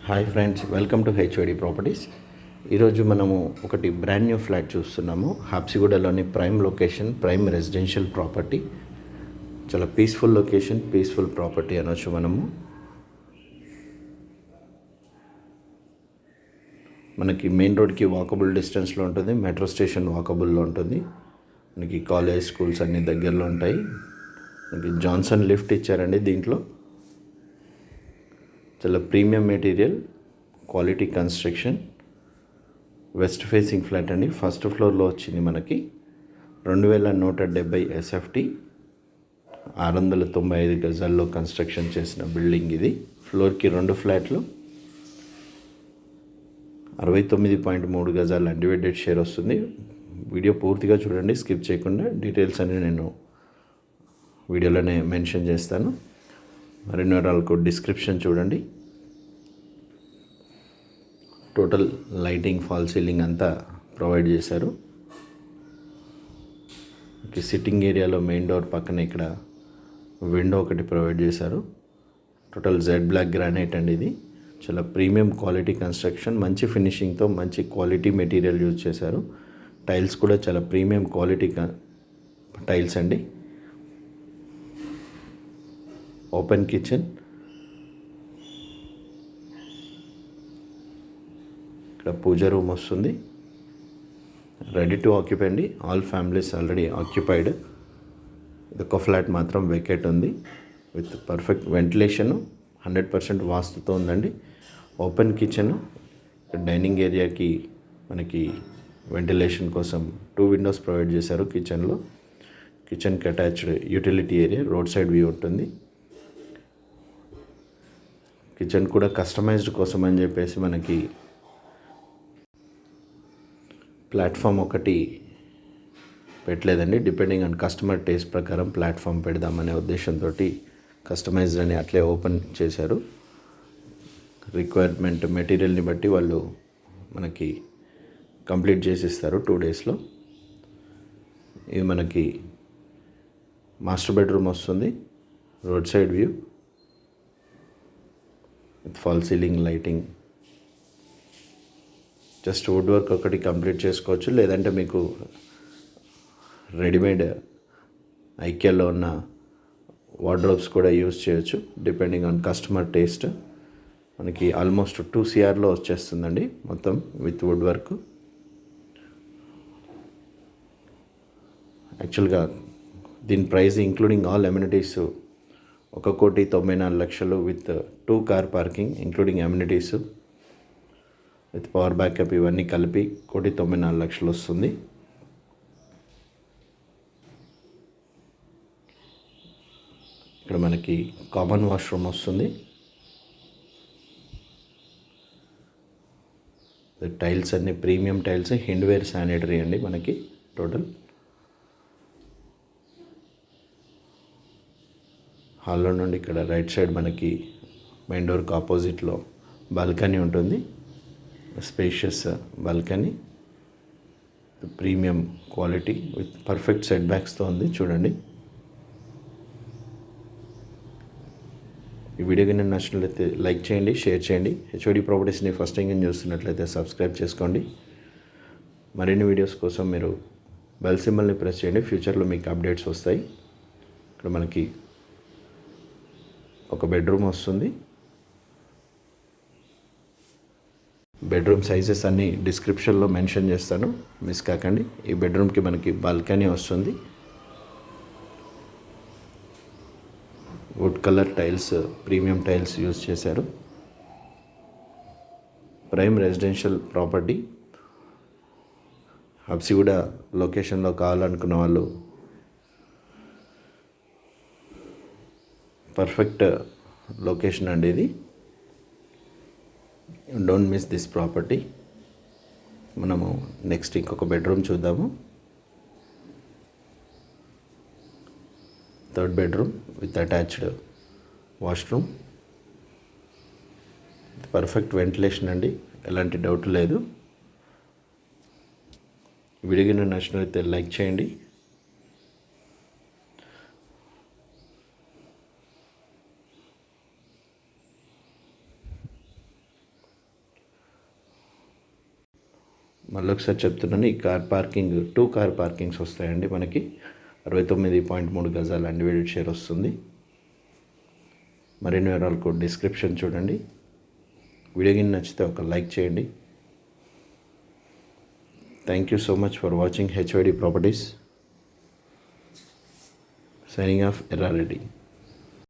Hi friends, welcome to HOD properties. ఈరోజు మనము ఒకటి బ్రాండ్ న్యూ ఫ్లాట్ చూస్తున్నాము. హాప్సిగూడలోని prime location, prime residential property. చాలా పీస్ఫుల్ లొకేషన్, పీస్ఫుల్ ప్రాపర్టీ అనొచ్చు మనము. మనకి మెయిన్ రోడ్కి వాకబుల్ డిస్టెన్స్లో ఉంటుంది, మెట్రో స్టేషన్ వాకబుల్లో ఉంటుంది. మనకి కాలేజ్, స్కూల్స్ అన్నీ దగ్గరలో ఉంటాయి. మనకి జాన్సన్ లిఫ్ట్ ఇచ్చారండి. దీంట్లో చాలా premium material, quality construction, west facing flat అండి. ఫస్ట్ ఫ్లోర్లో వచ్చింది మనకి 2170 ఎస్ఎఫ్టీ, 695 గజాల్లో కన్స్ట్రక్షన్ చేసిన బిల్డింగ్ ఇది. ఫ్లోర్కి 2 ఫ్లాట్లు, 69.3 గజాల అన్డివైడెడ్ షేర్ వస్తుంది. వీడియో పూర్తిగా చూడండి, స్కిప్ చేయకుండా. డీటెయిల్స్ అన్ని నేను వీడియోలోనే మెన్షన్ చేస్తాను. మరిన్ని వివరాలకు డిస్క్రిప్షన్ చూడండి. టోటల్ లైటింగ్, ఫాల్ సీలింగ్ అంతా ప్రొవైడ్ చేశారు. సిట్టింగ్ ఏరియాలో మెయిన్ డోర్ పక్కన ఇక్కడ విండో ఒకటి ప్రొవైడ్ చేశారు. టోటల్ జెడ్ బ్లాక్ గ్రానైట్ అండి. ఇది చాలా ప్రీమియం క్వాలిటీ కన్స్ట్రక్షన్, మంచి ఫినిషింగ్తో మంచి క్వాలిటీ మెటీరియల్ యూజ్ చేశారు. టైల్స్ కూడా చాలా ప్రీమియం క్వాలిటీ టైల్స్ అండి. ఓపెన్ కిచెన్, ఇక్కడ పూజ రూమ్ వస్తుంది. రెడీ టు ఆక్యుపై అండి. All families already occupied. ఇదొక ఫ్లాట్ మాత్రం వేకేట్ ఉంది. విత్ పర్ఫెక్ట్ వెంటిలేషన్, 100% వాస్తుతో ఉందండి. ఓపెన్ కిచెన్, డైనింగ్ ఏరియాకి మనకి వెంటిలేషన్ కోసం 2 విండోస్ ప్రొవైడ్ చేశారు కిచెన్లో. కిచెన్కి attached utility area, road side view ఉంటుంది. కిచెన్ కూడా కస్టమైజ్డ్ కోసం అని చెప్పేసి మనకి ప్లాట్ఫామ్ ఒకటి పెట్టలేదండి. డిపెండింగ్ ఆన్ కస్టమర్ టేస్ట్ ప్రకారం ప్లాట్ఫామ్ పెడదామనే ఉద్దేశంతో కస్టమైజ్డ్ అని అట్లే ఓపెన్ చేశారు. రిక్వైర్మెంట్ మెటీరియల్ని బట్టి వాళ్ళు మనకి కంప్లీట్ చేసిస్తారు 2 డేస్లో. ఇది మనకి మాస్టర్ బెడ్రూమ్ వస్తుంది. Road side view with fall ceiling, lighting. Just wood work ఒకటి కంప్లీట్ చేసుకోవచ్చు, లేదంటే మీకు రెడీమేడ్ ఐక్యాలో ఉన్న వార్డ్రోబ్స్ కూడా యూజ్ చేయొచ్చు, డిపెండింగ్ ఆన్ కస్టమర్ టేస్ట్. మనకి ఆల్మోస్ట్ 2 CRలో వచ్చేస్తుందండి మొత్తం విత్ వుడ్ వర్క్. యాక్చువల్గా దీని price including all amenities 1,94,00,000 with 2 car parking including amenities with power backup ఇవన్నీ కలిపి 1,94,00,000 వస్తుంది. ఇక్కడ మనకి కామన్ వాష్రూమ్ వస్తుంది. టైల్స్ అన్ని ప్రీమియం టైల్స్, హిండ్వేర్ శానిటరీ అండి మనకి టోటల్. హాల్లో నుండి ఇక్కడ రైట్ సైడ్ మనకి మెయిన్ డోర్కి ఆపోజిట్లో బాల్కనీ ఉంటుంది. Spacious balcony, premium quality with perfect set బ్యాక్స్తో ఉంది. చూడండి. ఈ వీడియో కానీ నచ్చినట్లయితే లైక్ చేయండి, షేర్ చేయండి. హెచ్ఓడి ప్రాపర్టీస్ని ఫస్ట్ టైం చూస్తున్నట్లయితే సబ్స్క్రైబ్ చేసుకోండి. మరిన్ని వీడియోస్ కోసం మీరు బెల్ సింబల్ని ప్రెస్ చేయండి. ఫ్యూచర్లో మీకు అప్డేట్స్ వస్తాయి. ఇక్కడ మనకి ఒక బెడ్రూమ్ వస్తుంది. బెడ్రూమ్ సైజెస్ అన్నీ డిస్క్రిప్షన్లో మెన్షన్ చేస్తాను, మిస్ కాకండి. ఈ బెడ్రూమ్కి మనకి బాల్కనీ వస్తుంది. Wood colour tiles, premium tiles use చేశారు. Prime residential property. హబ్సిగూడ లొకేషన్లో కావాలనుకున్న వాళ్ళు పర్ఫెక్ట్ లొకేషన్ అండి ఇది. Don't miss this property. మనము నెక్స్ట్ ఇంకొక బెడ్రూమ్ చూద్దాము. 3rd bedroom with attached washroom, perfect ventilation అండి, ఎలాంటి డౌట్ లేదు. వీడియో నచ్చినట్లయితే లైక్ చేయండి. మళ్ళీ ఒకసారి చెప్తున్నాను, ఈ కార్ పార్కింగ్ 2 కార్ పార్కింగ్స్ వస్తాయండి మనకి. 69.3 గజాల అన్డివైడెడ్ షేర్ వస్తుంది. మరిన్ని వివరాలకు డిస్క్రిప్షన్ చూడండి. వీడియో కింద నచ్చితే ఒక లైక్ చేయండి. Thank you so much for watching HYD properties. Signing off Errareddy.